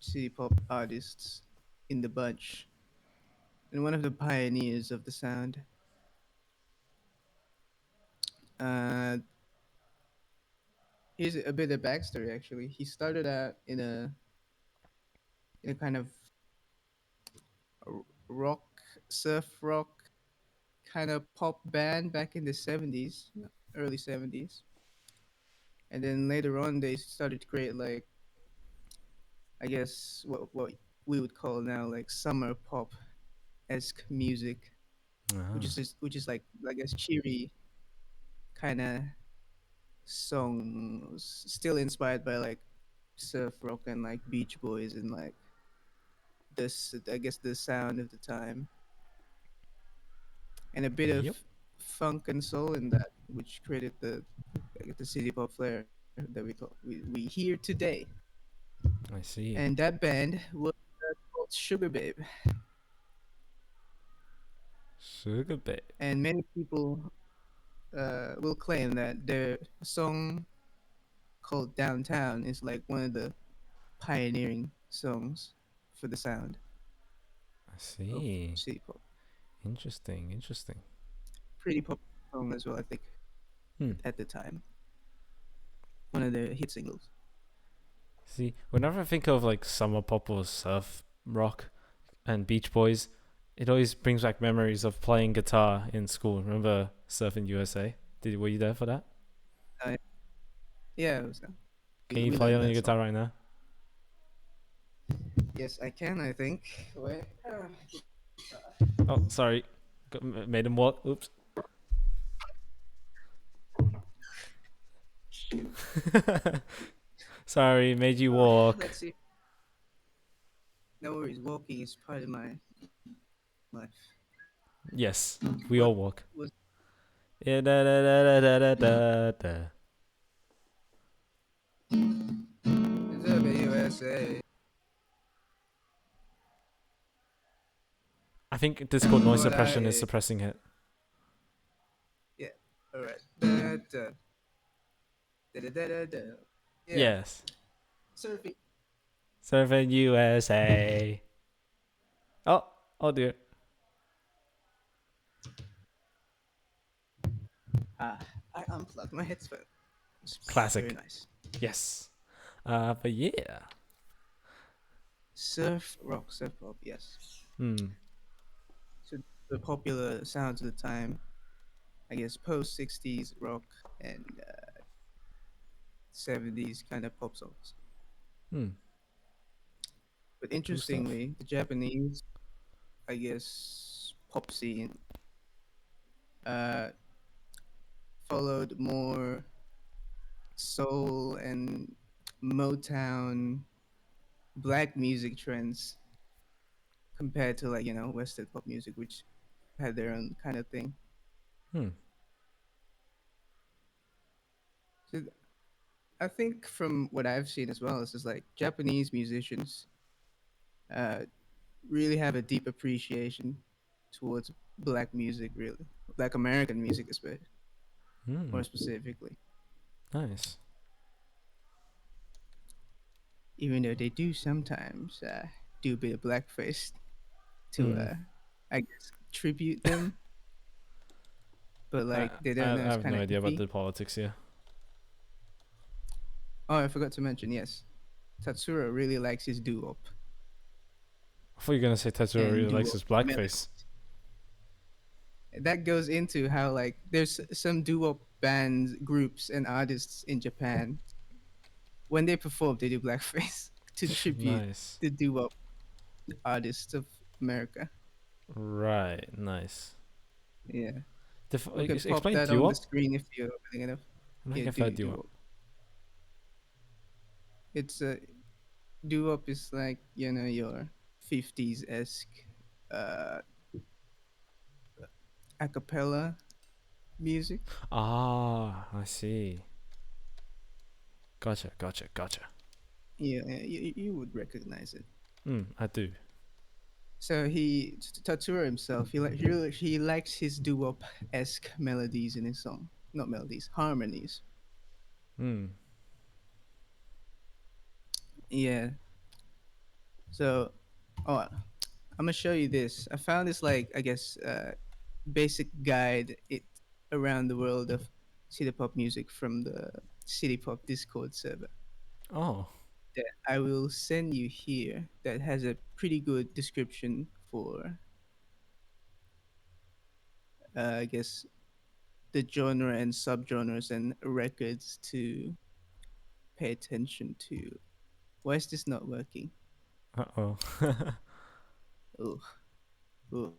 city pop artists in the bunch and one of the pioneers of the sound. Uh, Here's a bit of backstory. Actually, he started out in a kind of rock, surf rock kind of pop band back in the 70s, early 70s. And then later on, they started to create like, I guess, what we would call now like summer pop esque music, Ah. which is like I guess cheery kind of songs, still inspired by like surf rock and like Beach Boys and like this I guess the sound of the time, and a bit of Yep. funk and soul in that, which created the I guess, the city pop flair that we hear today. I see. And that band was called Sugar Babe, Sugar Babe. and many people will claim that their song called Downtown is like one of the pioneering songs for the sound I of see. city pop. Interesting. Interesting. Pretty pop song as well, I think, Hmm. at the time. One of their hit singles. See, whenever I think of like summer pop or surf rock and Beach Boys, it always brings back memories of playing guitar in school. Remember Surfing USA? Were you there for that? Uh, yeah, it was, Can you we play learned on your that guitar song. right now? Yes, I can, I think. Wait. Oh, sorry. Made him walk. Oops. Sorry, made you walk. Let's see. No worries, walking is part of my life. Yes, we What all walk. was Yeah, da, da, da, da, da, da, da. the USA? I think Discord noise What suppression is I suppressing it. Yeah. All right. Da, da, da, da, da, da, da. Yeah. Yes. Surfing. Surfing USA. Oh, oh dear. Ah, I unplugged my headphones. Very Classic. nice. Yes. But yeah. Surf rock, surf pop. Yes. Hmm. So the popular sounds of the time, I guess, post '60s rock and '70s kind of pop songs. Hmm. But Cool stuff. interestingly, the Japanese, I guess, pop scene uh, followed more soul and Motown black music trends compared to like Western pop music, which had their own kind of thing. Hmm. So I think from what I've seen as well is just like Japanese musicians uh, really have a deep appreciation towards black music, really black American music, especially Hmm. more specifically. Nice. Even though they do sometimes do a bit of blackface to, Hmm. I guess, tribute them, but I, like they I don't know I it's have kind no of idea about iffy. the politics here. Oh, I forgot to mention, yes, Tatsuro really likes his doo-wop I thought you were gonna say Tetsuo and really likes doo-wop his blackface. melodies. That goes into how like there's some doo-wop bands, groups, and artists in Japan when they perform, they do blackface to tribute Nice. the doo-wop artists of America. Right. Nice. Yeah, we can pop Explain that on the doo-wop. screen if you're willing enough. I don't think Yeah, I've heard doo-wop. doo-wop. It's a doo-wop is like your 50s esque uh, a cappella music. Ah, I see. Gotcha. Gotcha. Gotcha. Yeah, you would recognize it. Hmm. I do. So Tatsuro himself, he likes his doo-wop esque melodies in his song. Not melodies, harmonies. Hmm. Yeah. So, oh, I'm gonna show you this. I found this like I guess basic guide around the world of city pop music from the City Pop Discord server Oh. that I will send you here. That has a pretty good description for I guess the genre and subgenres and records to pay attention to. Why is this not working? Uh oh. Oh, oh,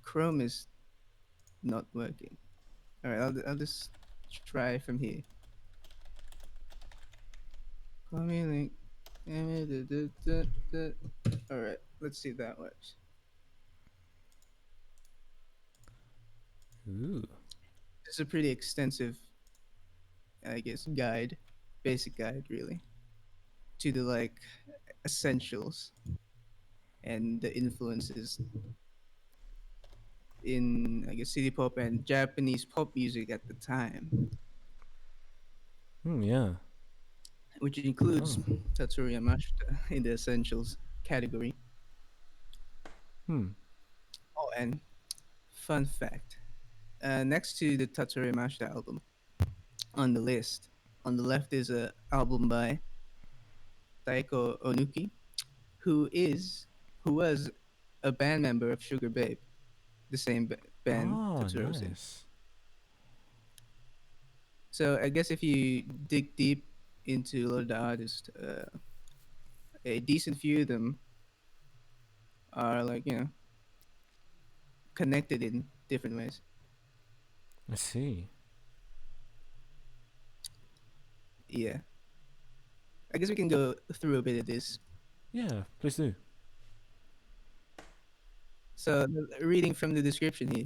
Chrome is not working. All right, I'll just try from here. Copy link. All right, let's see if that works. Ooh. It's a pretty extensive, I guess, guide, basic guide, really, to the like essentials and the influences in, I guess, city pop and Japanese pop music at the time, Hmm. Yeah. which includes Oh. Tatsuri Yamashita in the essentials category. Hmm. Oh, and fun fact: next to the Tatsuri Yamashita album on the list, on the left is a album by Taiko Onuki, who is who was a band member of Sugar Babe, the same band Oh, Tutsuri was in. nice. So I guess if you dig deep into a lot of the artists, a decent few of them are like connected in different ways. I see. Yeah, I guess we can go through a bit of this. Yeah, please do. So reading from the description here,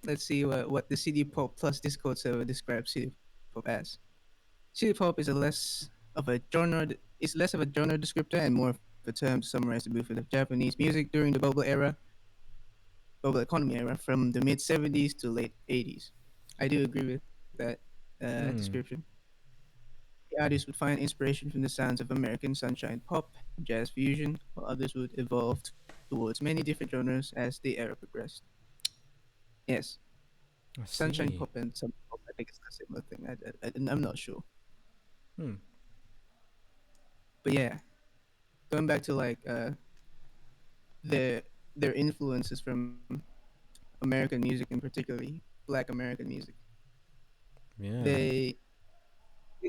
let's see what the CD Pop Plus Discord server describes CD Pop as. City pop is less of a genre descriptor and more of a term to summarize the movement of Japanese music during the bubble economy era, from the mid '70s to late '80s. I do agree with that Hmm. description. The artists would find inspiration from the sounds of American sunshine pop, jazz fusion, while others would evolve towards many different genres as the era progressed. Yes, I sunshine see. pop and summer pop, I think it's a similar thing. I'm not sure. Hmm. But yeah, going back to like their their influences from American music and particularly Black American music. Yeah. They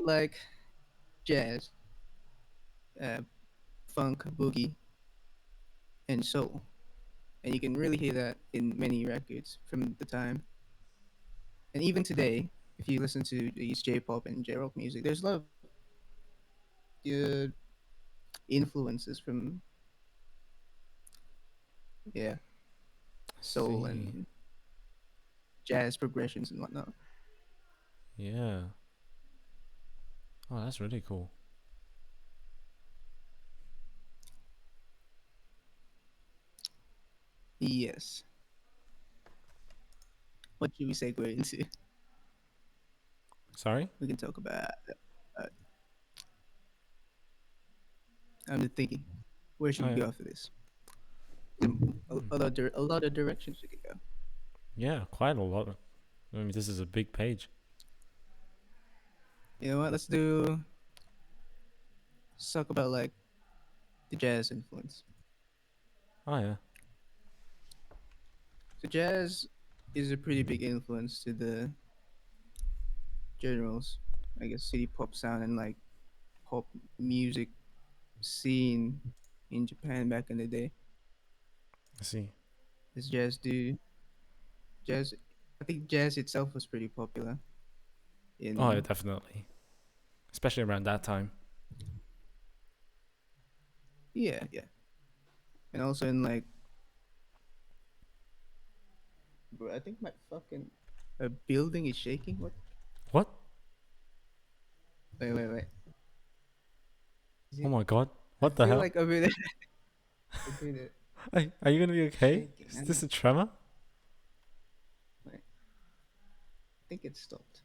like jazz, uh, funk, boogie, and soul, and you can really hear that in many records from the time. And even today, if you listen to these J-pop and J-rock music, there's a lot of good influences from yeah I soul see. and jazz progressions and whatnot. Yeah. Oh, that's really cool. Yes. What should we segue into? Sorry? We can talk about. Uh, I'm just thinking, where should Oh, we yeah. go after this? Hmm. A lot of directions we could go. Yeah, quite a lot. I mean, this is a big page. You know what? Let's talk about like the jazz influence. Oh, yeah. So jazz is a pretty big influence to the generals, I guess, city pop sound and like pop music scene in Japan back in the day. I see. As jazz. I think jazz itself was pretty popular Oh, yeah, in definitely. Especially around that time. yeah, and also in like, bro, I think my fucking building is shaking. What? What? Wait. Is Oh it? my god. I What the feel hell? like a bit, a bit Are you gonna be okay? shaking. Is I don't this know. a tremor? Wait, I think it stopped.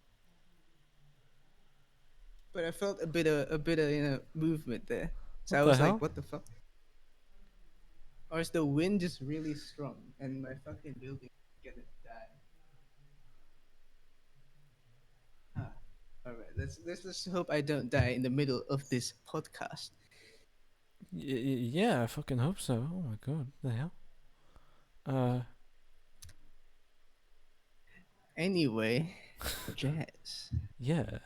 But I felt a bit of movement there. So What I the was like, hell? what the fuck? Or is the wind just really strong and my fucking building gonna die? Huh. All right, let's just hope I don't die in the middle of this podcast. Yeah, I fucking hope so. Oh my god, what the hell? Uh, Anyway, jazz. yeah,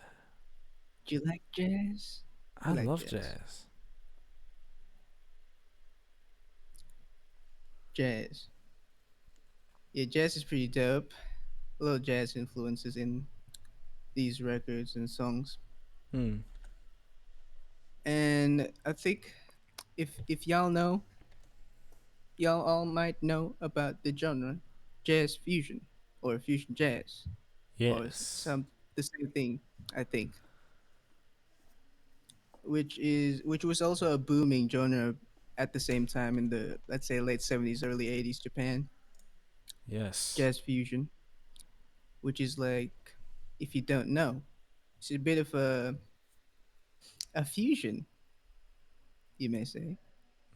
Do you like jazz? I I like love jazz. jazz. Jazz. Yeah, jazz is pretty dope. A little jazz influences in these records and songs. Hmm. And I think if y'all know, y'all all might know about the genre jazz fusion or fusion jazz or Yes. some the same thing, I think, which was also a booming genre at the same time in the, let's say, late 70s early 80s Japan. Yes. Jazz fusion, which is like, if you don't know, it's a bit of a fusion, you may say,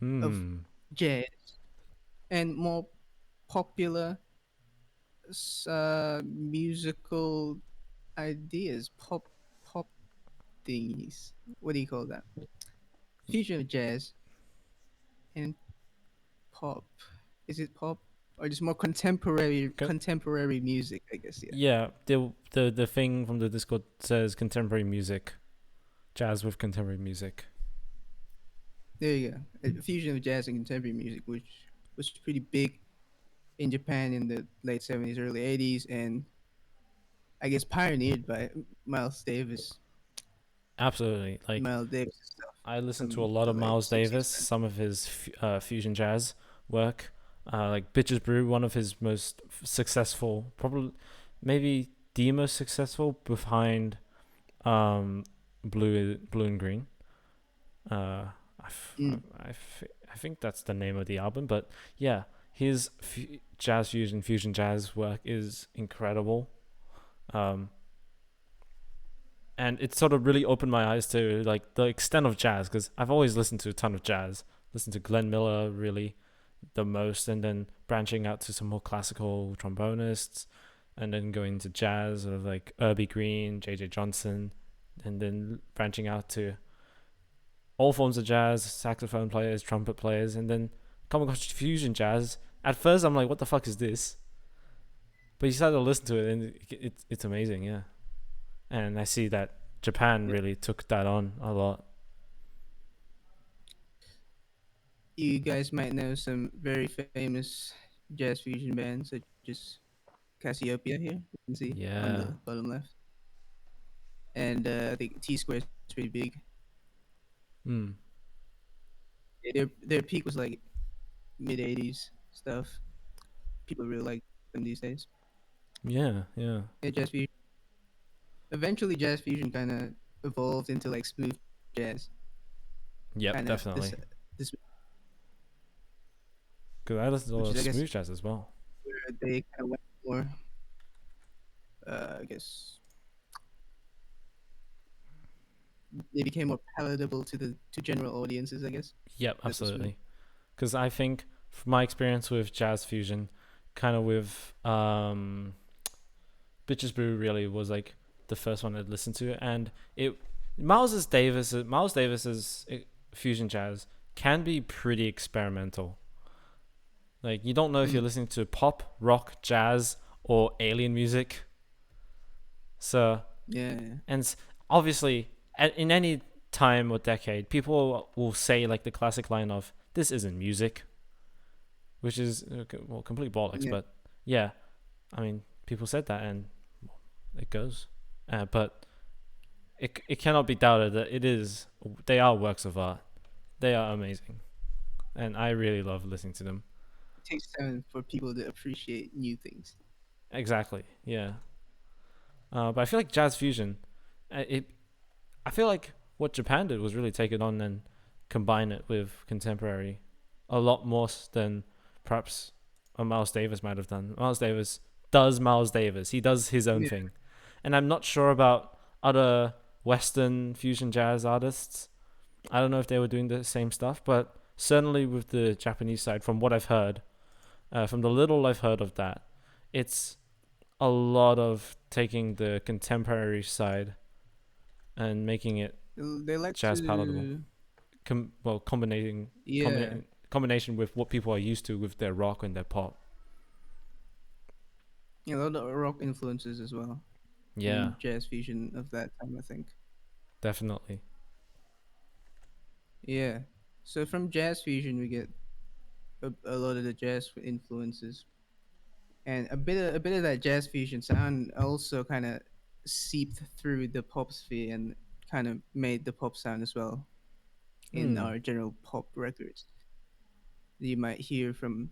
of Hmm. jazz and more popular musical ideas, pop thingies. What do you call that? Fusion of jazz and pop. Is it pop or just more Co- contemporary music? I guess, yeah. yeah, the thing from the Discord says contemporary music, jazz with contemporary music. There you go. A fusion of jazz and contemporary music, which was pretty big in Japan in the late 70s, early 80s, and I guess pioneered by Miles Davis. Absolutely. Like Miles Davis stuff I listen to a from lot the of late Miles 60s, Davis, man. some of his fusion jazz work. Like Bitches Brew, one of his most successful, probably maybe the most successful behind um, Blue and Green. Uh, I, f- Mm. I, f- I think that's the name of the album, but yeah, his jazz fusion jazz work is incredible. Um, and it sort of really opened my eyes to like the extent of jazz because I've always listened to a ton of jazz. Listened to Glenn Miller really the most, and then branching out to some more classical trombonists, and then going to jazz of like Irby Green, J.J. Johnson, and then branching out to all forms of jazz, saxophone players, trumpet players, and then coming across fusion jazz. At first, I'm like, "What the fuck is this?" But you start to listen to it, and it's amazing, yeah. And I see that Japan Yeah. really took that on a lot. You guys might know some very famous jazz fusion bands such as Cassiopeia here. You can see on Yeah. the bottom left. And I think T Square is pretty big. Mm. Their peak was like mid 80s stuff. People really like them these days. Yeah. Yeah. Yeah, jazz fusion. Eventually, jazz fusion kind of evolved into like smooth jazz. Yep. Kind of Definitely. this, Because I listen to a lot which of is, I guess, smooth jazz as well. where they kind of went more, I guess, they became more palatable to the to general audiences. I guess Yep. that's the smooth. Absolutely. Because I think from my experience with jazz fusion, kind of with Bitches Brew really was like the first one I'd listened to, and it Miles Davis's fusion jazz can be pretty experimental. Like you don't know if you're Mm, listening to pop, rock, jazz, or alien music. So yeah, yeah, and obviously in any time or decade, people will say like the classic line of "This isn't music," which is well complete bollocks. yeah. But yeah, I mean people said that, and it goes. But it cannot be doubted that they are works of art. They are amazing, and I really love listening to them. It takes time for people to appreciate new things. Exactly, yeah. But I feel like jazz fusion, it I feel like what Japan did was really take it on and combine it with contemporary a lot more than perhaps a Miles Davis might have done. Miles Davis does Miles Davis. He does his own Yeah, thing. And I'm not sure about other Western fusion jazz artists. I don't know if they were doing the same stuff, but certainly with the Japanese side, from what I've heard, from the little I've heard of that, it's a lot of taking the contemporary side and making it They like jazz palatable. to, Well, yeah, combination with what people are used to with their rock and their pop. a lot of rock influences as well Yeah, in jazz fusion of that time, I think. definitely. Yeah. So from jazz fusion, we get a lot of the jazz influences, and a bit of that jazz fusion sound also kind of seeped through the pop sphere and kind of made the pop sound as well in Hmm. our general pop records. You might hear from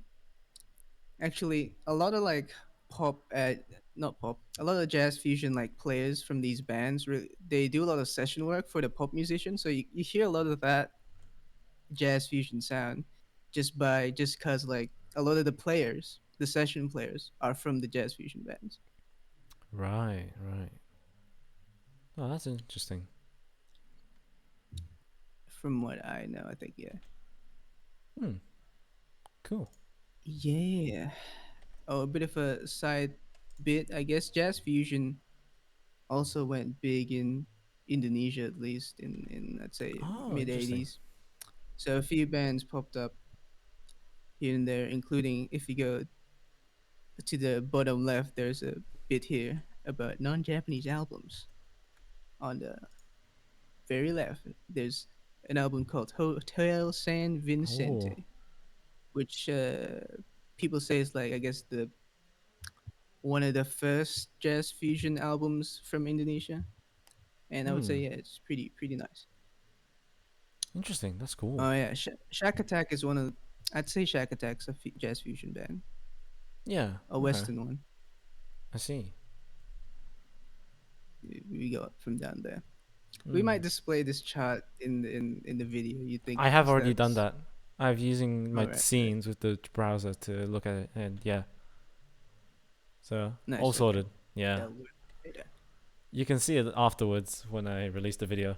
actually a lot of like pop not pop a lot of jazz fusion like players from these bands really they do a lot of session work for the pop musicians, so you hear a lot of that jazz fusion sound just because like a lot of the players, the session players, are from the jazz fusion bands, Right, right. Oh, that's interesting. from what I know, I think. Yeah. Hmm. Cool. Yeah. Oh, a bit of a side bit, I guess. Jazz fusion also went big in Indonesia, at least in I'd say Oh, mid interesting. '80s. So a few bands popped up here and there, including if you go to the bottom left, there's a bit here about non-Japanese albums. On the very left, there's an album called Hotel San Oh. Vicente, which people say is like I guess the one of the first jazz fusion albums from Indonesia, and I would say Hmm. yeah, it's pretty nice. Interesting. That's cool. Oh yeah, Shack Attack is one of I'd say Shack Attack's a jazz fusion band, Yeah. a Okay. Western one. I see. We go up from down there. We Hmm. might display this chart in the video. You think I have is already done that's that. I've using all my right? Right. scenes with the browser to look at it, and yeah, so all Nice. Okay. sorted. Yeah, Yeah. Later. you can see it afterwards when I release the video.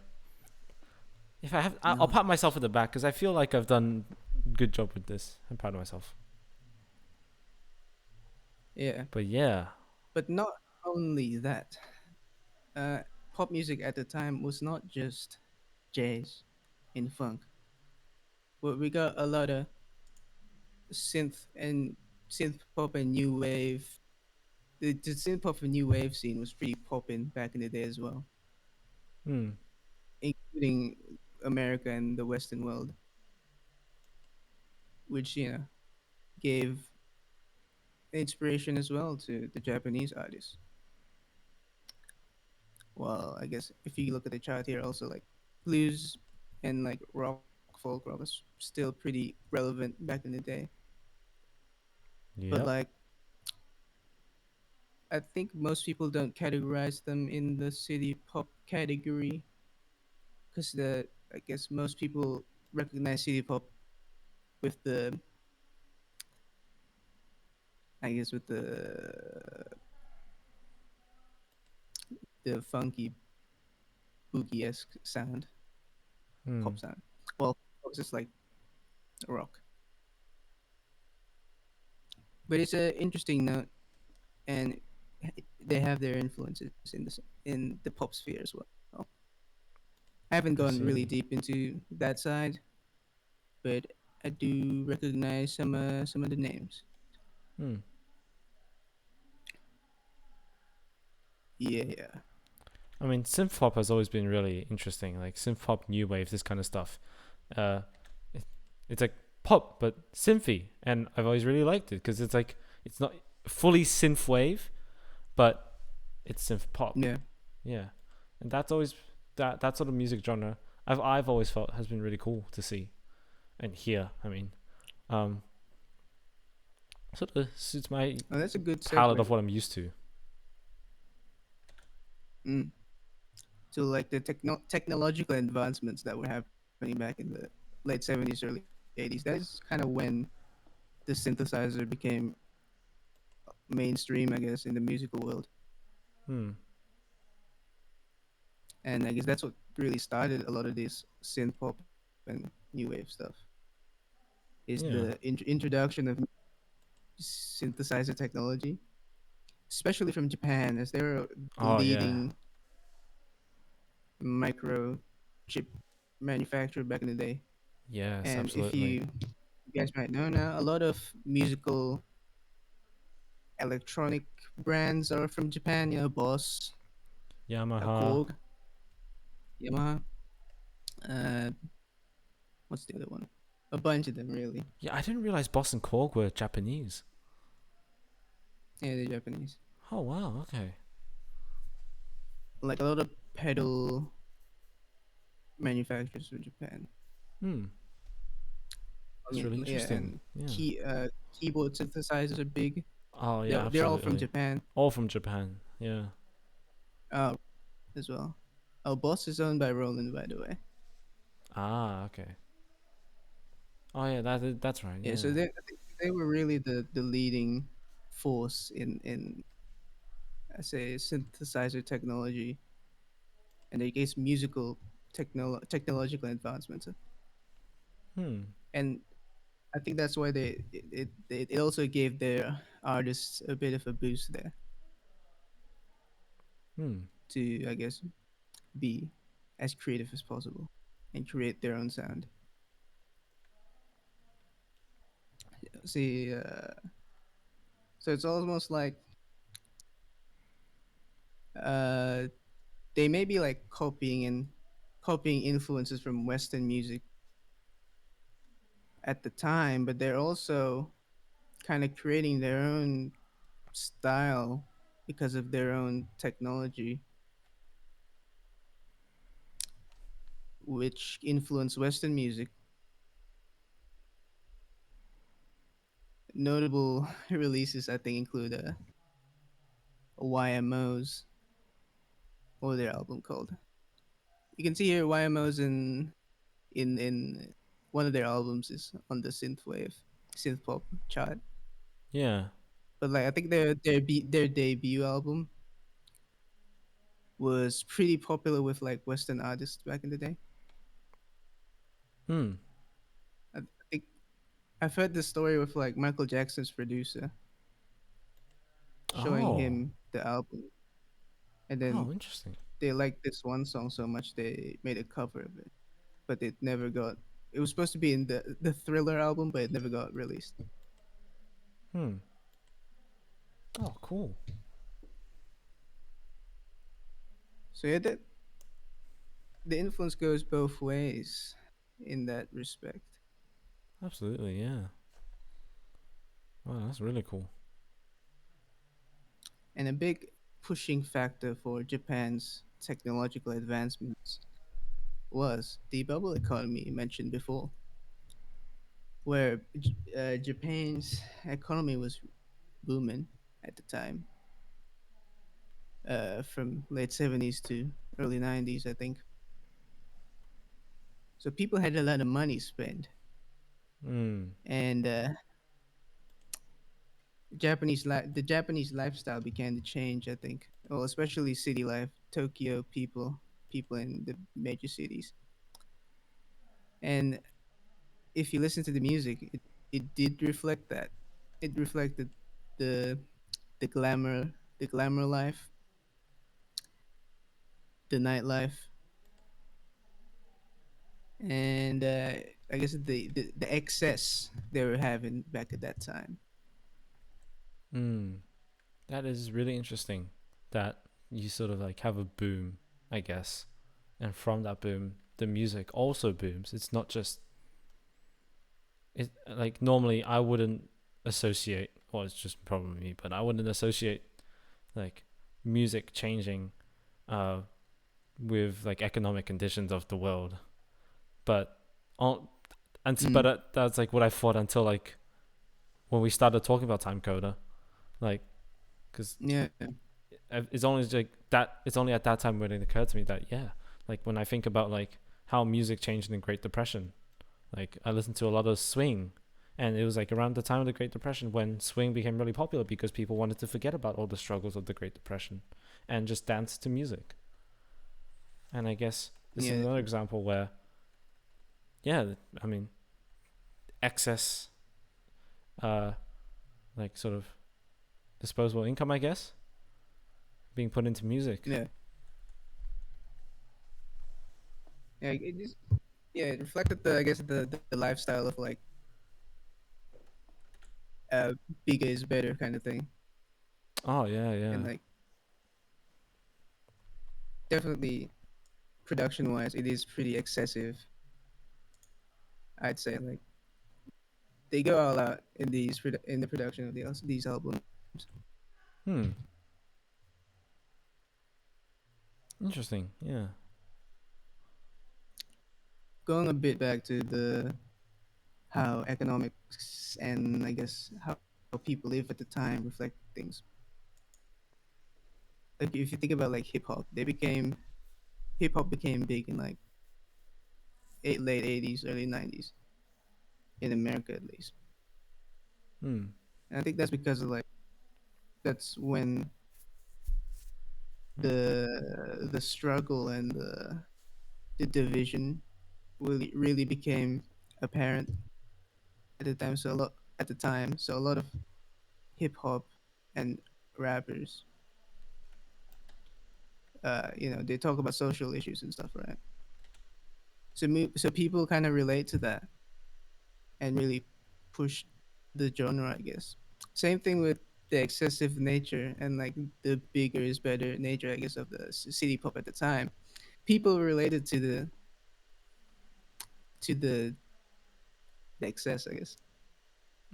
If I have, I'll pat myself Nice. at the back because I feel like I've done a good job with this. I'm proud of myself. Yeah. But yeah. But not only that. Uh, Pop music at the time was not just jazz and funk. But we got a lot of synth and synth pop and new wave. The synth pop and new wave scene was pretty popping back in the day as well, Hmm. including America and the Western world, which gave inspiration as well to the Japanese artists. Well, I guess if you look at the chart here, also like blues and like folk rock was still pretty relevant back in the day. But Yep. like I think most people don't categorize them in the city pop category because the I guess most people recognize city pop with with the funky boogie esque sound, Hmm. pop sound. Well, it's just like rock, but it's an interesting note, and they have their influences in the pop sphere as well. I haven't I gone really see. deep into that side, but I do recognize some of the names. Hmm. Yeah, I mean, synth pop has always been really interesting. Like synth pop, new wave, this kind of stuff. Uh, it, it's like pop but synthy, and I've always really liked it because it's like it's not fully synth wave, but it's synth pop. yeah. Yeah, and that's always that sort of music genre. I've always felt has been really cool to see and hear. I mean, um, sort of suits my Oh, that's a good palette of segue. what I'm used to. Mm. So like the technological advancements that were happening back in the late '70s, early '80s. That is kind of when the synthesizer became mainstream, I guess, in the musical world. Hmm. And I guess that's what really started a lot of this synth pop and new wave stuff is the Yeah. introduction of synthesizer technology, especially from Japan, as they were the Oh yeah. leading micro chip manufacturer back in the day. Yes, And if absolutely. you guys might know now, a lot of musical electronic brands are from Japan. You know, Boss, Yamaha. Korg, Yamaha. Uh, what's the other one? A bunch of them, really. Yeah, I didn't realize Boss and Korg were Japanese. Yeah, they're Japanese. Oh wow. Okay. Like a lot of pedal manufacturers from Japan. Hmm. I That's mean, really yeah, interesting. and Yeah. keyboard synthesizers are big. Oh yeah, They're all from absolutely. Japan. All from Japan. Yeah. As well. Oh, Boss is owned by Roland, by the way. Ah, okay. Oh yeah, that's right. Yeah, Yeah. so I think they were really the leading force in I say synthesizer technology and I guess musical technological advancements. Hmm. And I think that's why it also gave their artists a bit of a boost there Hmm. to I guess be as creative as possible and create their own sound. See, so it's almost like uh, they may be like copying influences from Western music at the time, but they're also kind of creating their own style because of their own technology, which influence Western music. Notable releases, I think, include YMO's or their album called. You can see here YMO's in one of their albums is on the synth pop chart. Yeah. But like I think their debut album was pretty popular with like Western artists back in the day. Hmm. I think I've heard this story with like Michael Jackson's producer showing Oh. him the album, and then Oh, interesting. they liked this one song so much they made a cover of it, but it never got. It was supposed to be in the Thriller album, but it never got released. Hmm. Oh, cool. So yeah, the influence goes both ways in that respect, Absolutely. Yeah. Wow, that's really cool. and a big pushing factor for Japan's technological advancements was the bubble economy mentioned before, where Japan's economy was booming at the time, from late 70s to early 90s, I think. So people had a lot of money spent, Hmm. and the Japanese lifestyle began to change. I think, well, especially city life, Tokyo people in the major cities, and if you listen to the music, it did reflect that. It reflected the the glamour the glamour life, the nightlife, and I guess the excess they were having back at that time. Hmm. That is really interesting. That you sort of like have a boom, I guess, and from that boom, the music also booms. It's not just it. Like normally, I wouldn't associate. Well, it's just probably me, but I wouldn't associate like music changing uh with like economic conditions of the world. But on Mm, that's like what I thought until like when we started talking about time coda, like because yeah. it's only like that. It's only at that time when it occurred to me that yeah, like when I think about like how music changed in the Great Depression, like I listened to a lot of swing, and it was like around the time of the Great Depression when swing became really popular because people wanted to forget about all the struggles of the Great Depression, and just dance to music. And I guess this is Yeah, another example where, yeah, I mean, excess, uh, like sort of disposable income, I guess, being put into music. yeah, yeah. It just, yeah, it reflected the, I guess, the lifestyle of like uh bigger is better kind of thing, Oh yeah, and yeah. like definitely production wise, it is pretty excessive. I'd say like they go all out in in the production of these albums. Hmm. Interesting. Yeah. Going a bit back to the how economics and I guess how people live at the time reflect things. Like if you think about like hip hop became big in like late 80s, early 90s in America at least. Hmm. And I think that's because of like that's when the struggle and the division really became apparent at the time. So a lot at the time, so a lot of hip hop and rappers, they talk about social issues and stuff, right? So people kind of relate to that and really push the genre, I guess. Same thing with the excessive nature and like the bigger is better nature, I guess, of the city pop at the time. People related to the excess, I guess.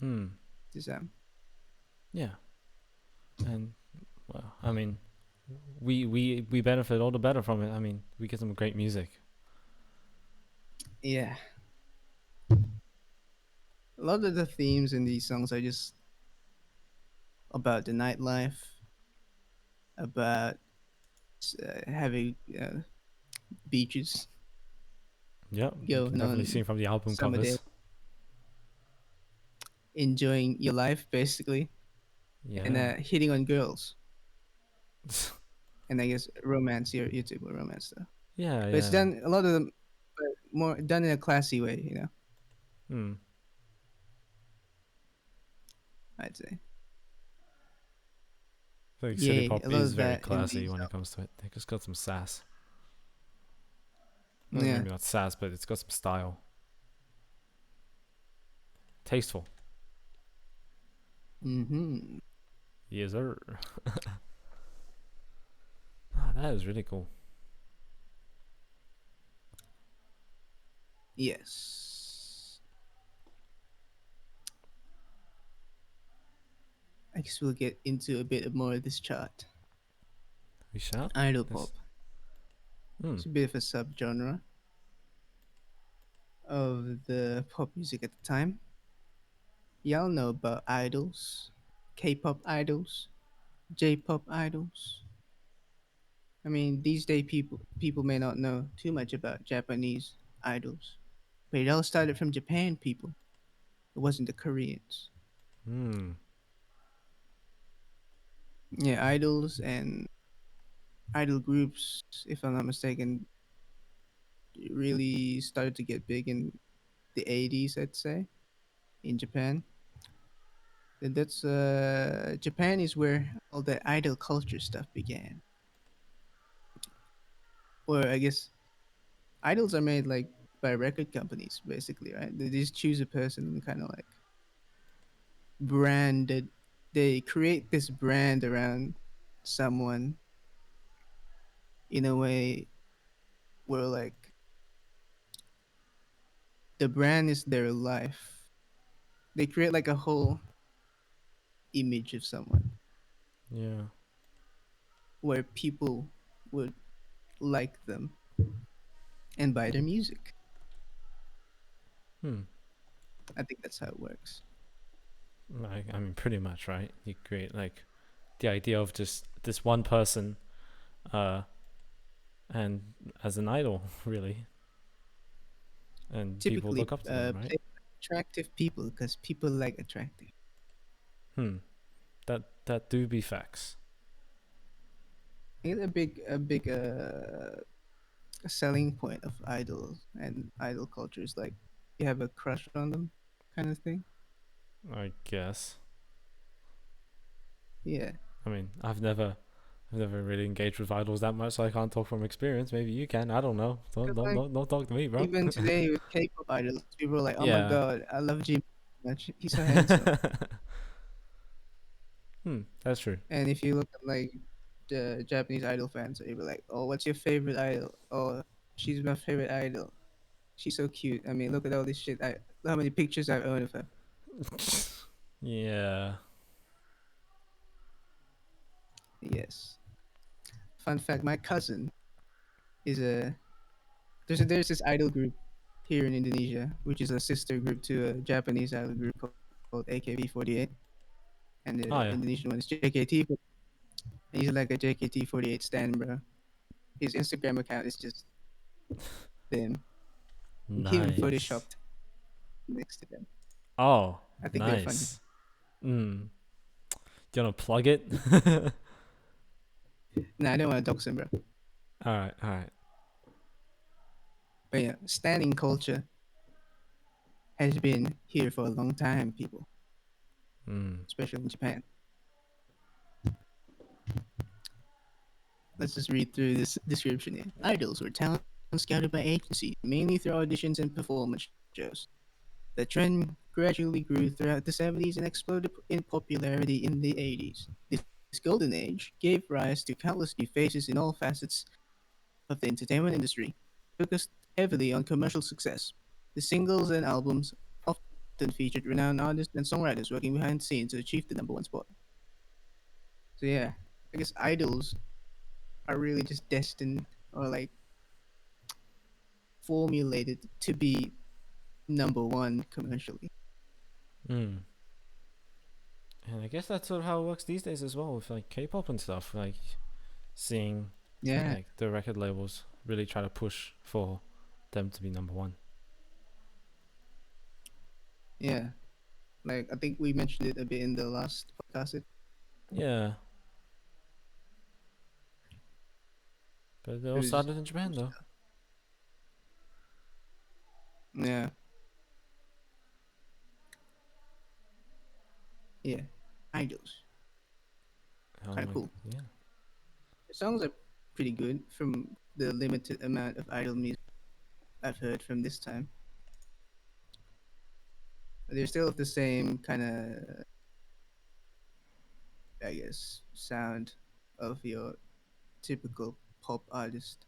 Hmm. To Sam. Yeah. And well, I mean, we benefit all the better from it. I mean, we get some great music. Yeah, a lot of the themes in these songs are just about the nightlife, about having beaches, Yep. You can going definitely see on from the album summer day, covers. enjoying your life basically, and Yeah. hitting on girls, and I guess romance, your typical romance stuff. Yeah. But it's Yeah. done a lot of them, but more done in a classy way, Hmm. I'd say. I think city Yay, a pop lot is of very that in classy these when it albums. comes to it. They just got some sass. Well, Yeah. maybe not sass, but it's got some style. Tasteful. Mm-hmm. Yes, sir. Ah, that is really cool. Yes. I guess we'll get into a bit more of this chart. We shall. Idol This. pop. Hmm. It's a bit of a subgenre of the pop music at the time. Y'all know about idols, K-pop idols, J-pop idols. I mean, these day people may not know too much about Japanese idols, but it all started from Japan people. It wasn't the Koreans. Hmm. Yeah, idols and idol groups, if I'm not mistaken, really started to get big in the 80s, I'd say, in Japan. And that's Japan is where all the idol culture stuff began. Or I guess idols are made like by record companies, basically, right? They just choose a person and kind of like branded. They create this brand around someone in a way where like the brand is their life. They create like a whole image of someone Yeah. where people would like them and buy their music. Hmm. I think that's how it works. I mean, pretty much, right? You create like the idea of just this one person, uh, and as an idol, really, and people Typically, look up to them, right? attractive people because people like attractive. Hmm. That do be facts. I think a big a selling point of idols and idol culture is like you have a crush on them, kind of thing. I guess. Yeah, I mean, I've never really engaged with idols that much, so I can't talk from experience. Maybe you can. I don't know. because like Don't talk to me, bro. even today with K-pop idols, people are like, "Oh my Yeah. god, I love Jim so much. He's so handsome." That's true. And if you look at like the Japanese idol fans, they were like, "Oh, what's your favorite idol? Oh, she's my favorite idol. She's so cute. I mean, look at all this shit. How many pictures I own of her." Yeah. Yes. Fun fact: my cousin is a there's this idol group here in Indonesia, which is a sister group to a Japanese idol group called AKB48, and Oh the yeah. Indonesian one is JKT. But he's like a JKT48 stan, bro. His Instagram account is just them, him Nice. photoshopped next to them. Oh, I think they're funny. nice. Do you wanna plug it? Nah, I don't want to dox him, bro. All right. All right. But yeah, standing culture has been here for a long time, people, Mm. especially in Japan. Let's just read through this description here. Idols were talent scouted by agencies, mainly through auditions and performance shows. The trend gradually grew throughout the 70s and exploded in popularity in the 80s. This golden age gave rise to countless new faces in all facets of the entertainment industry, focused heavily on commercial success. The singles and albums often featured renowned artists and songwriters working behind the scenes to achieve the number one spot. So yeah, I guess idols are really just destined or like formulated to be number one commercially. Mm. And I guess that's sort of how it works these days as well with like K-pop and stuff. Like seeing Yeah, like the record labels really try to push for them to be number one. yeah. Like I think we mentioned it a bit in the last podcast. Yeah, but it It all was, started in Japan though. yeah, yeah. Idols, kind of cool. Yeah. The songs are pretty good from the limited amount of idol music I've heard from this time. They're still the same kind of, I guess, sound of your typical pop artist,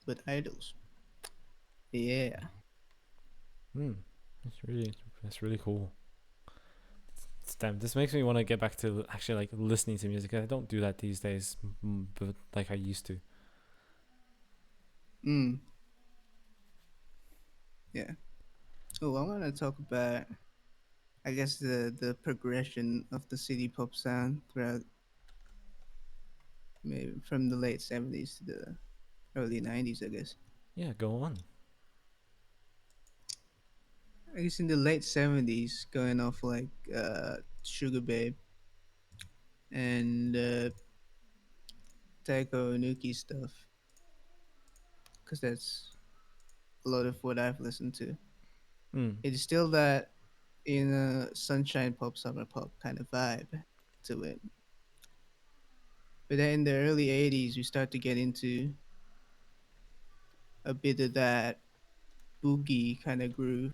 but idols. Yeah. Hmm. That's really cool. Damn, this makes me want to get back to actually like listening to music. I don't do that these days, but like I used to. Mm. Yeah. Oh, I want to talk about, I guess, the progression of the city pop sound throughout maybe from the late 70s to the early 90s, I guess. Yeah, go on. I guess in the late 70s, going off like Sugar Babe and Taiko Nuki stuff, because that's a lot of what I've listened to. Mm. It's still that in a sunshine pop, summer pop kind of vibe to it. But then in the early 80s, we start to get into a bit of that boogie kind of groove,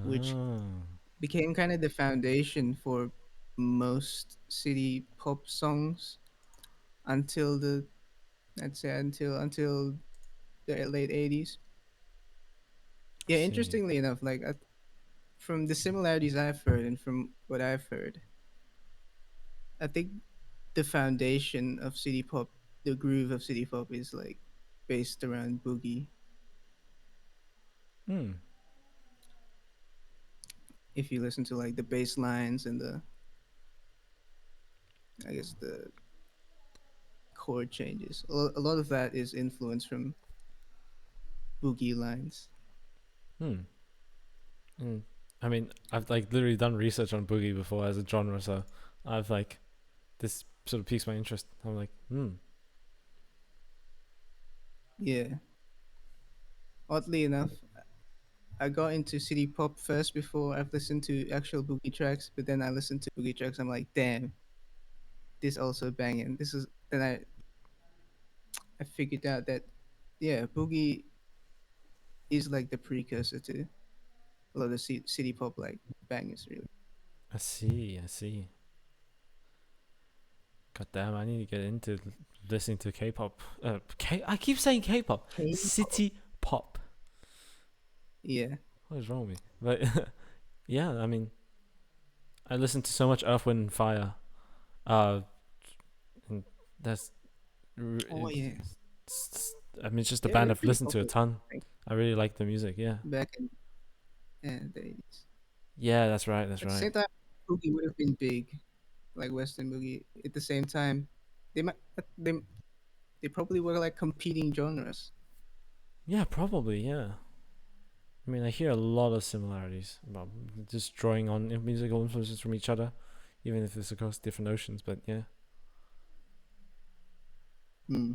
which Ah. became kind of the foundation for most city pop songs until the I'd say until the late 80s. I Yeah, see. interestingly enough, like from the similarities I've heard and from what I've heard, I think the foundation of city pop, the groove of city pop, is like based around boogie. Hmm. If you listen to like the bass lines and the, I guess the chord changes, a lot of that is influenced from boogie lines. Hmm. Mm. I've like literally done research on boogie before as a genre, so I've like this sort of piques my interest. I'm like, Yeah. Oddly enough, I got into city pop first before I've listened to actual boogie tracks, but then I listened to boogie tracks. I'm like, damn, this also banging. This is then I figured out that yeah, boogie is like the precursor to a lot of city pop like bangers really. I see, I see. God damn, I need to get into listening to K-pop. I keep saying K-pop. K-pop. City pop. Yeah. What is wrong with me? But yeah, I mean, I listen to so much Earth, Wind, and Fire. Uh, and that's. Oh yeah. I mean, it's just a Yeah, band they're I've pretty listened to a popular. ton. Like I really like the music. Yeah. back in the 80s. Yeah, that's right. That's At the right. same time, boogie would have been big, like Western boogie. At the same time, they might they they probably were like competing genres. Yeah, probably. Yeah. I mean, I hear a lot of similarities about just drawing on musical influences from each other, even if it's across different oceans. But yeah. Hmm.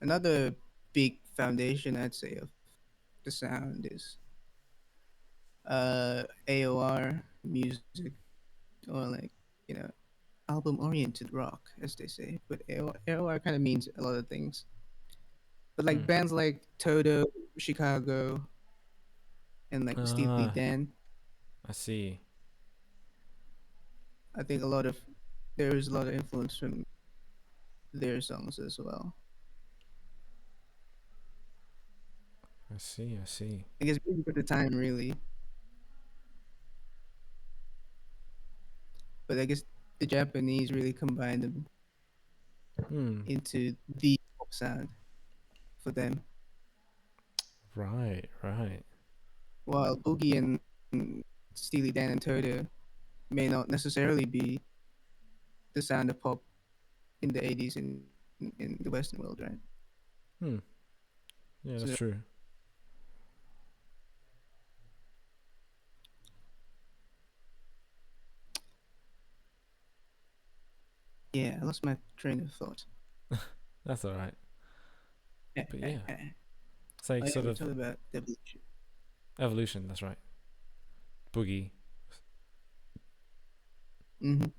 Another big foundation, I'd say, of the sound is AOR music, or like you know album oriented rock, as they say. But AOR kind of means a lot of things. But like Hmm. bands like Toto, Chicago, and like Steely Ah, Dan, I see. I think there is a lot of influence from their songs as well. I see. I see. I guess music at the time really, but I guess the Japanese really combined them Hmm. into the pop sound for them. Right. Right. While Boogie and Steely Dan and Toto may not necessarily be the sound of pop in the 80s in the Western world, right? Hmm. Yeah, that's So true. yeah, I lost my train of thought. That's all right. oh But yeah, yeah, it's like sort we're of talking about the evolution. evolution. That's right. Boogie. Mm-hmm.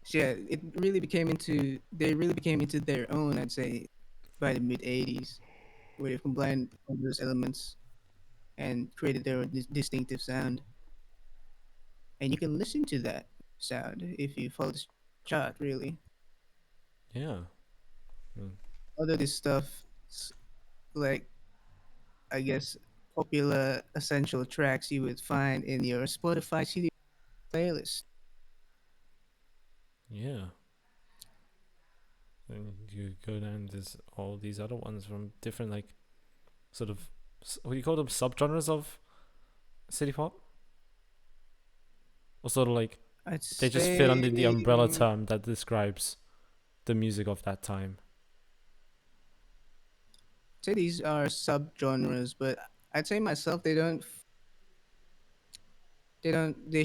So yeah, it really became into they really became into their own, I'd say, by the mid '80s, where they combined all those elements and created their own distinctive sound. And you can listen to that sound if you follow the chart. Really, Yeah. Mm. all of this stuff, like I guess popular essential tracks you would find in your Spotify CD playlist. Yeah. And you go down. There's all these other ones from different like sort of what do you call them, subgenres of city pop, or sort of like I'd they just fit say under the umbrella term that describes the music of that time. say these are subgenres, but I'd say myself they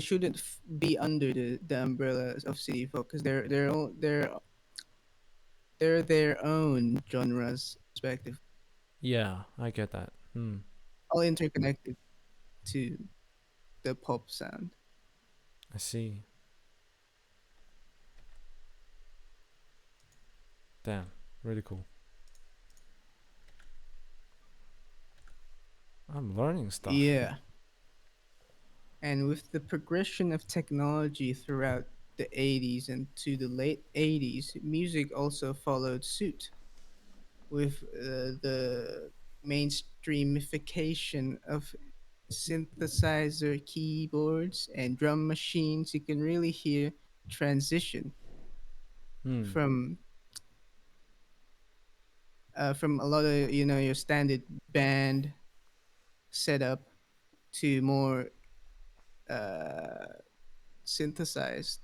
shouldn't be under the umbrella of city folk because they're their own genres, respective, Yeah, I get that. Hmm. all interconnected to the pop sound. I see. Damn. Really cool. I'm learning stuff. Yeah, and with the progression of technology throughout the 80s and to the late 80s, music also followed suit with the mainstreamification of synthesizer keyboards and drum machines. You can really hear transition Hmm. from from a lot of your standard band setup to more uh, synthesized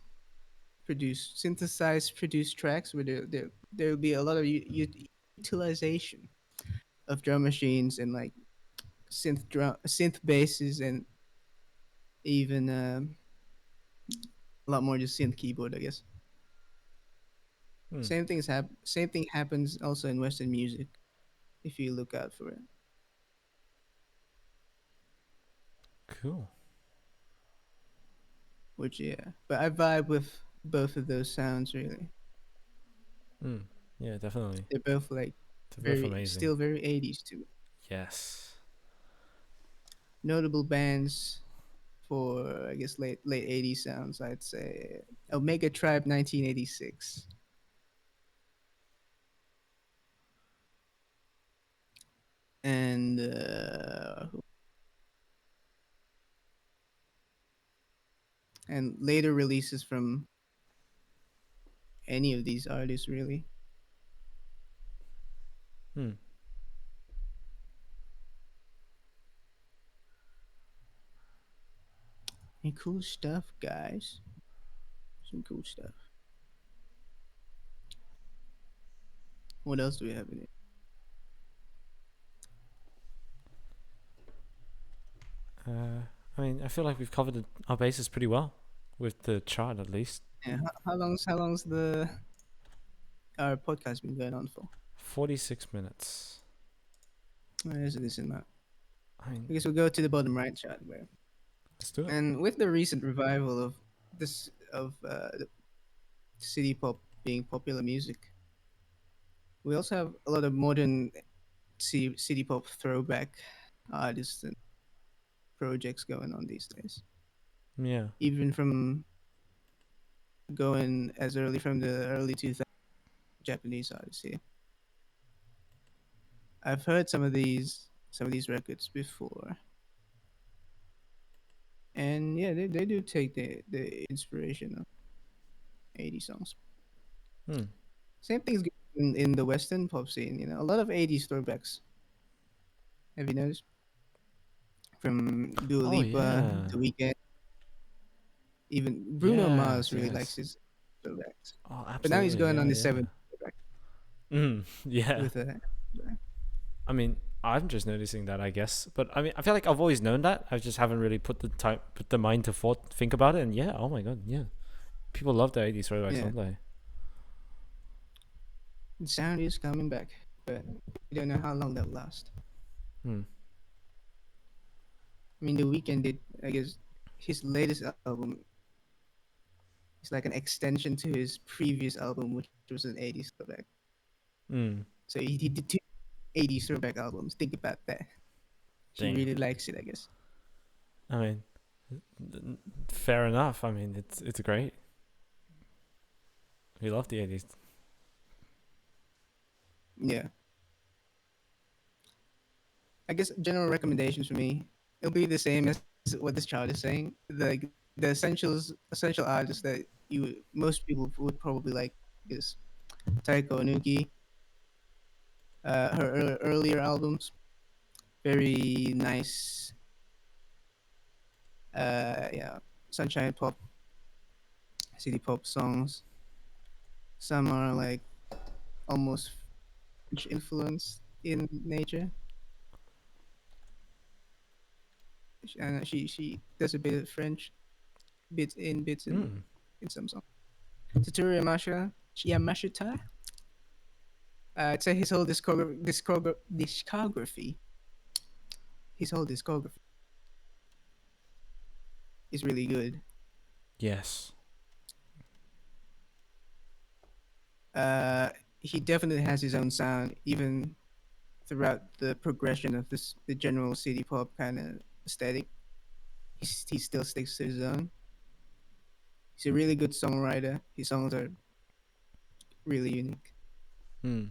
synthesized produced tracks where there'll be a lot of utilization of drum machines and like synth basses and even a lot more just synth keyboard, I guess. Hmm. Same thing happens also in Western music if you look out for it. Cool. Which yeah, but I vibe with both of those sounds really. Hmm. Yeah, definitely. They're both like They're both very amazing. still very 80s too. Yes. Notable bands for I guess late 80s sounds. I'd say Omega Tribe 1986 and later releases from any of these artists really. Hmm. And cool stuff, guys. Some cool stuff. What else do we have in it? I mean, I feel like we've covered our bases pretty well with the chart, at least. Yeah, how long's the our podcast been going on for? 46 minutes. Where is this in that? I mean, I guess we'll go to the bottom right chart where, let's do it. and with the recent revival of this of city pop being popular music, we also have a lot of modern city pop throwback artists and projects going on these days. Yeah. Even from going as early from the early 2000s, Japanese artists here. I've heard some of these records before, and yeah, they do take the inspiration of 80s songs. Hmm. Same thing's in the Western pop scene. You know, a lot of 80s throwbacks. Have you noticed? From Dua Oh Lipa, yeah. The Weeknd, even Bruno Yes. Mars really Yes. likes his throwbacks. Oh, But now he's absolutely. going on Yeah. the Yeah. seventh throwback Yeah. with a. I mean, I'm just noticing that, I guess. But I mean, I feel like I've always known that. I just haven't really put the mind to thought, think about it. And yeah, oh my god, yeah. People love the 80s throwbacks, Yeah, don't they? the sound is coming back, but we don't know how long that'll last. Hmm. I mean, The Weeknd did, I guess, his latest album is like an extension to his previous album, which was an 80s throwback. Hmm. So he did two 80s throwback albums. Think about that. She Dang. really likes it, I guess. I mean, fair enough. I mean, it's great. We love the 80s. Yeah. I guess general recommendations for me, it'll be the same as what this chart is saying. The essential artists that most people would probably like is Taiko Onuki. Her earlier albums, very nice. Yeah, sunshine pop, city pop songs. Some are like almost French influence in nature, and she does a bit of French bits Hmm. in some songs. Tutsuri Yamashita. I'd say discography. His whole discography is really good. Yes. Uh, he definitely has his own sound, even throughout the progression of the general city pop kind of aesthetic. He still sticks to his own. He's a really good songwriter. His songs are really unique. Hmm.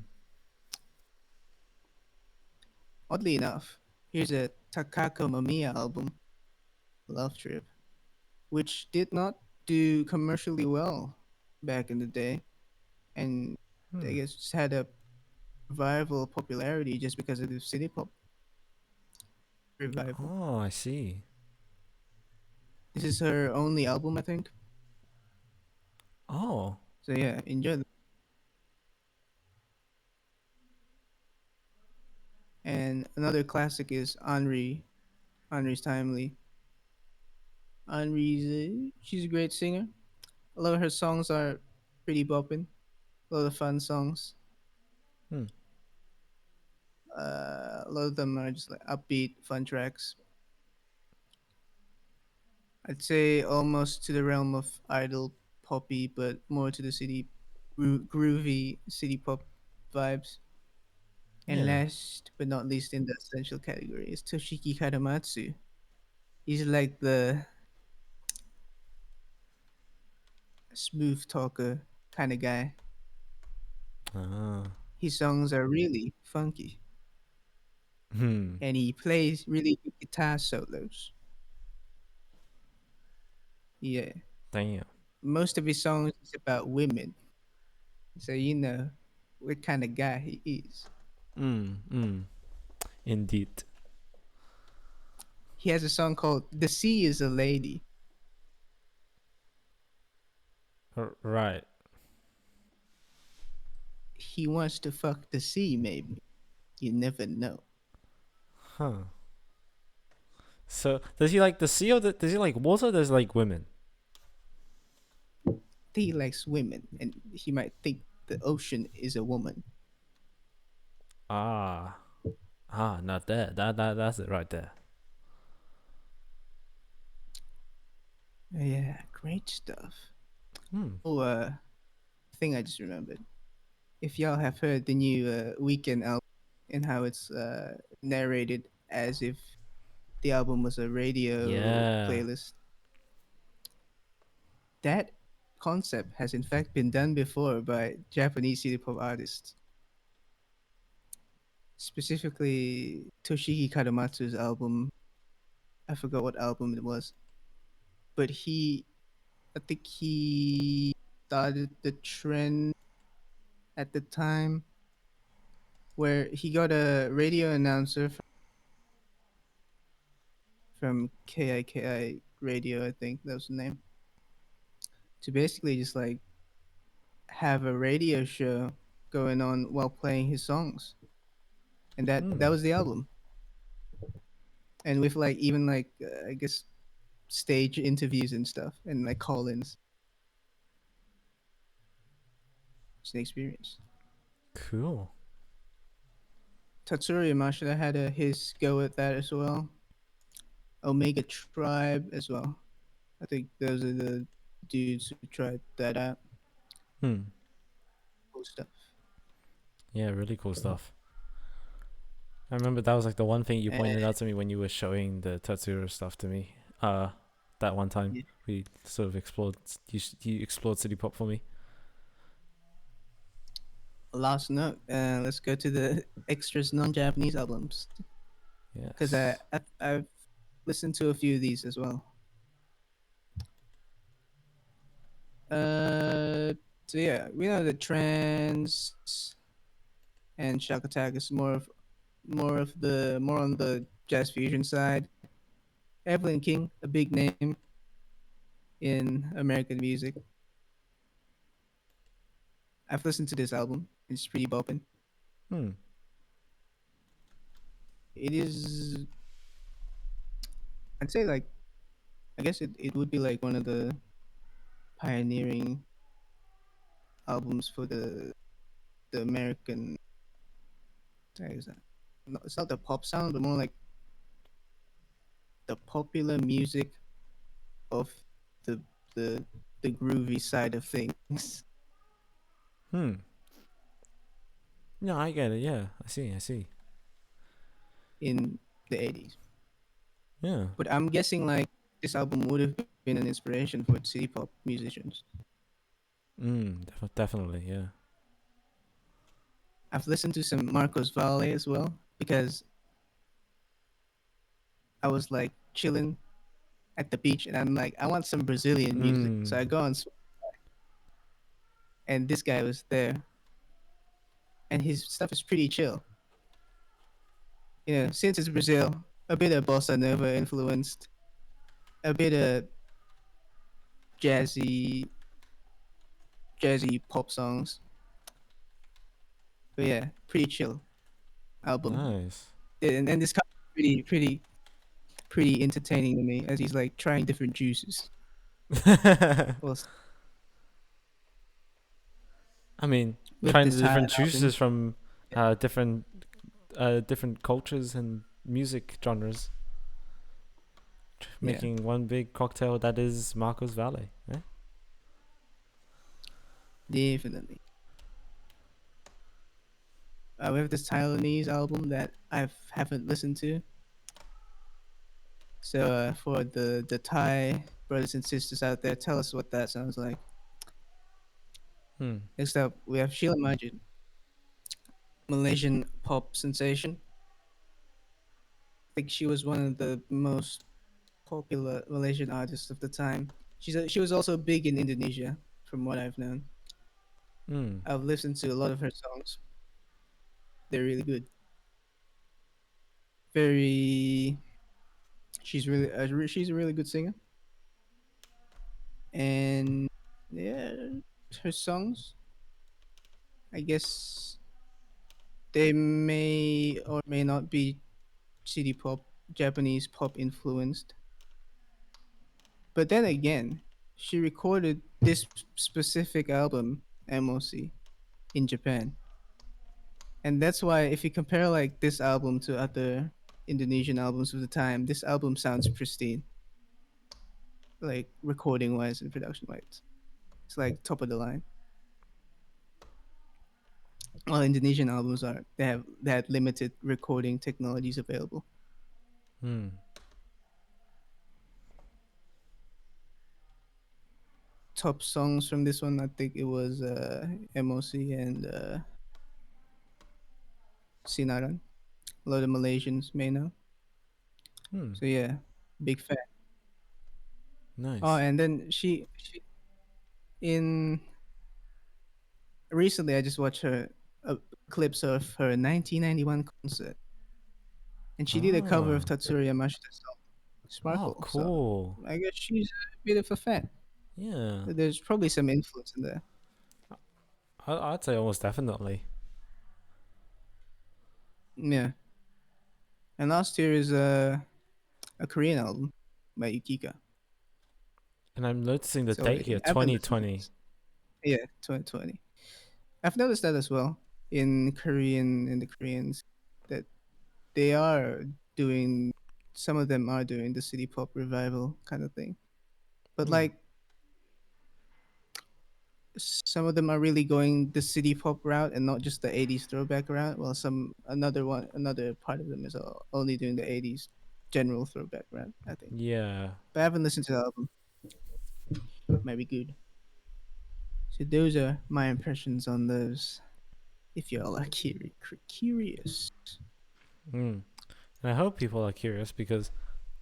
Oddly enough, here's a Takako Mamiya album, Love Trip, which did not do commercially well back in the day, and I Hmm. guess just had a viral popularity just because of the city pop revival. Oh, I see. This is her only album, I think. Oh. So yeah, enjoy. And another classic is Henri. Henri's Timely. Henri's she's a great singer. A lot of her songs are pretty bopping. A lot of fun songs. Hmm. A lot of them are just like upbeat, fun tracks. I'd say almost to the realm of idle poppy, but more to the groovy city pop vibes. And Yeah. last but not least in the essential category is Toshiki Haramatsu. He's like the smooth talker kind of guy. Ah. His songs are really funky, Hmm. and he plays really good guitar solos. Yeah, Damn. most of his songs is about women, so you know what kind of guy he is. Mm. Mm. Indeed. He has a song called "The Sea Is a Lady." Right. He wants to fuck the sea, maybe. You never know. Huh. So does he like the sea or does he like water? Or does he like women? He likes women, and he might think the ocean is a woman. Ah. Ah. Not that. That's it right there. Yeah, great stuff. Hmm. Oh, thing I just remembered. If y'all have heard the new Weekend album and how it's narrated as if the album was a radio Yeah. playlist, that concept has in fact been done before by Japanese city pop artists, specifically Toshiki Haramatsu's album. I forgot what album it was, but I think he started the trend at the time where he got a radio announcer from KIKI Radio, I think that was the name, to basically just like have a radio show going on while playing his songs, and that Hmm. was the album. And with like even like I guess stage interviews and stuff, and like call-ins. It's an experience. Cool. Tutsuri Mashida had his go at that as well. Omega Tribe as well. I think those are the dudes who tried that out. Hmm. Cool stuff. Yeah. Really cool stuff. I remember that was like the one thing you And pointed out to me when you were showing the Tatsuro stuff to me. That one time yeah, we sort of explored. You explored city pop for me. last note. Let's go to the extras non-Japanese albums because Yes. I've listened to a few of these as well. Uh, so yeah, we know the trance and shock attack is more on the jazz fusion side. Evelyn King, a big name in American music. I've listened to this album. It's pretty bopping. Hmm. It is, I'd say like, I guess it would be like one of the pioneering albums for the American. What is that? No, it's not the pop sound, but more like the popular music of the the the groovy side of things Hmm. No, I get it. Yeah, I see. I see. in the 80s. Yeah. But I'm guessing like this album would have been an inspiration for city pop musicians. Definitely. Yeah. I've listened to some Marcos Valle as well because I was like chilling at the beach and I'm like, I want some Brazilian music. So Mm. I go on and this guy was there and his stuff is pretty chill. You know, since it's Brazil, a bit of bossa nova influenced, a bit of jazzy, jazzy pop songs. But yeah, pretty chill album. Nice. And this guy is pretty entertaining to me as he's like trying different juices. Well, I mean, with trying this the Thailand different juices album. from different different cultures and music genres, Yeah, making one big cocktail that is Marcos Valle. Eh? definitely. We have this Taiwanese album that I haven't listened to. So for the Thai brothers and sisters out there, tell us what that sounds like. Hmm. Next up, we have Sheila Majid, Malaysian pop sensation. I think she was one of the most popular Malaysian artists of the time. She was also big in Indonesia, from what I've known. Hmm. I've listened to a lot of her songs. They're really good. Very, she's a really good singer, and yeah, her songs. I guess they may or may not be city pop, Japanese pop influenced. But then again, she recorded this specific album, MOC, in Japan. And that's why if you compare like this album to other Indonesian albums of the time, this album sounds pristine, like recording wise and production wise. It's like top of the line. While Indonesian albums are they had limited recording technologies available. Hmm. Top songs from this one, I think it was MOC and Sinaran. A lot of Malaysians may know. Hmm. So yeah, big fan. Oh, Nice. and then she in recently I just watched her clips of her 1991 concert, and she did a cover of Ah. Tatsuri Yamashita's song Oh, Sparkle. So cool. I guess she's a bit of a fan. Yeah. There's probably some influence in there. I'd say almost definitely. Yeah. And last year is a Korean album by Yukika. And I'm noticing the So date here, I've been listening to 2020. this. Yeah, 2020. I've noticed that as well in the Koreans that they are doing some of them are doing the city pop revival kind of thing. But Hmm. like some of them are really going the city pop route and not just the 80s throwback route, while another part of them is only doing the 80s general throwback route, I think. Yeah. But I haven't listened to the album. Might be good. So those are my impressions on those. If y'all are curious. Hmm. And I hope people are curious because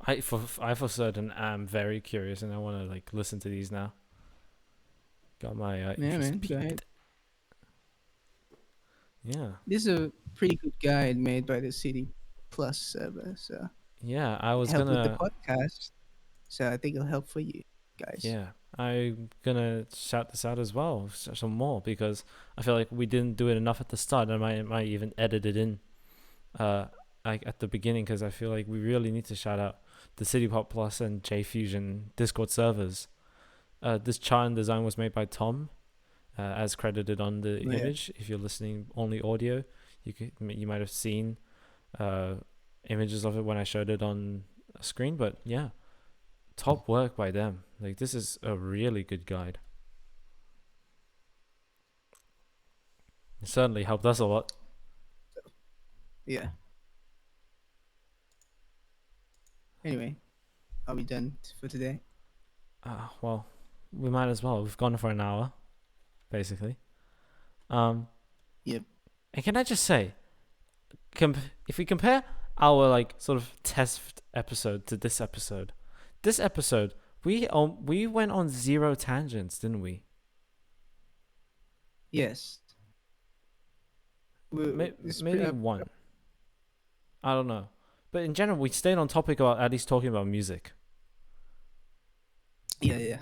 I for certain am very curious and I want to like listen to these now. Got my Yeah, interest man, go ahead. peaked. Yeah. This is a pretty good guide made by the City Plus server, so Yeah, I was help with the gonna podcast. So I think it'll help for you guys. yeah, I'm gonna shout this out as well, some more because I feel like we didn't do it enough at the start. I might even edit it in, uh, like at the beginning because I feel like we really need to shout out the City Pop Plus and J Fusion Discord servers. This chart and design was made by Tom, as credited on the Yeah, image. If you're listening only audio, you might have seen uh images of it when I showed it on a screen. But yeah, top work by them. Like this is a really good guide. It certainly helped us a lot. yeah. Anyway, are we done for today? Well, we might as well. We've gone for an hour, basically. Um, Yep. and can I just say, if we compare our like sort of test episode to this episode we went on zero tangents, didn't we? Yes. It's Maybe one. I don't know, but in general, we stayed on topic about at least talking about music. yeah, yeah.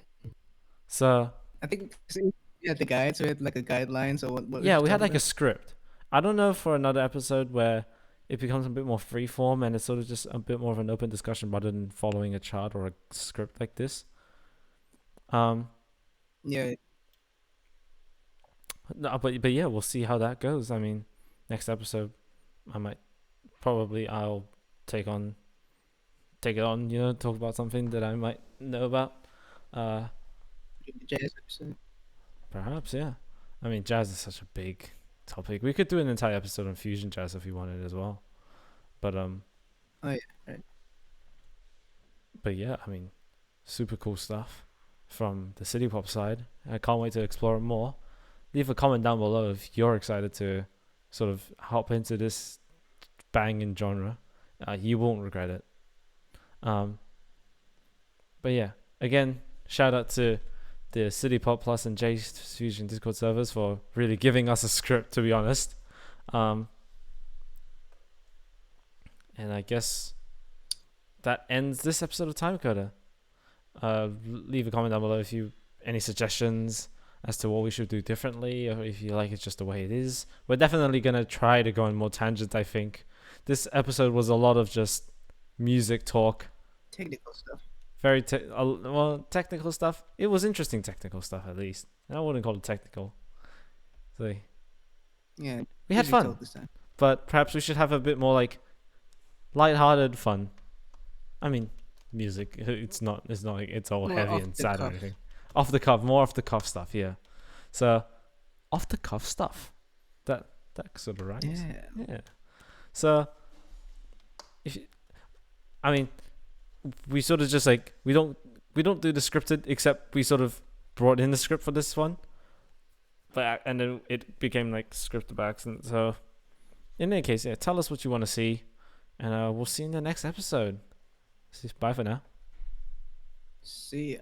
So I think we had the guide, so we had like a guideline. So what we yeah, should we had talk like a about. script. I don't know for another episode where it becomes a bit more freeform and it's sort of just a bit more of an open discussion rather than following a chart or a script like this. Um, Yeah, No, but yeah, we'll see how that goes. I mean, next episode, I might I'll take on take it on. Talk about something that I might know about. Uh, The jazz episode. Perhaps, yeah. I mean, jazz is such a big topic. We could do an entire episode on fusion jazz if we wanted as well. But Oh yeah, right. but yeah, I mean, super cool stuff from the city pop side. I can't wait to explore it more. Leave a comment down below if you're excited to sort of hop into this banging genre. You won't regret it. Um, but yeah, again, shout out to the City Pop Plus and J Fusion Discord servers for really giving us a script, to be honest. Um, and I guess that ends this episode of Time Coda. Leave a comment down below if you any suggestions as to what we should do differently, or if you like it just the way it is. We're definitely gonna try to go on more tangents. I think this episode was a lot of just music talk, Technical stuff. very technical stuff. It was interesting technical stuff at least. I wouldn't call it technical. So Yeah. we had music fun, talk this time. but perhaps we should have a bit more like light-hearted fun. I mean, music. It's not like it's all More heavy off and the sad or cuff. anything. Off the cuff, more off the cuff stuff. Yeah. So, off the cuff stuff. That sort of rhymes. Yeah. Yeah. So, if you, I mean, we sort of just like we don't do the scripted, except we sort of brought in the script for this one, but and then it became like scripted by accident. So, in any case, yeah, tell us what you want to see, and we'll see you in the next episode. Bye for now. See ya.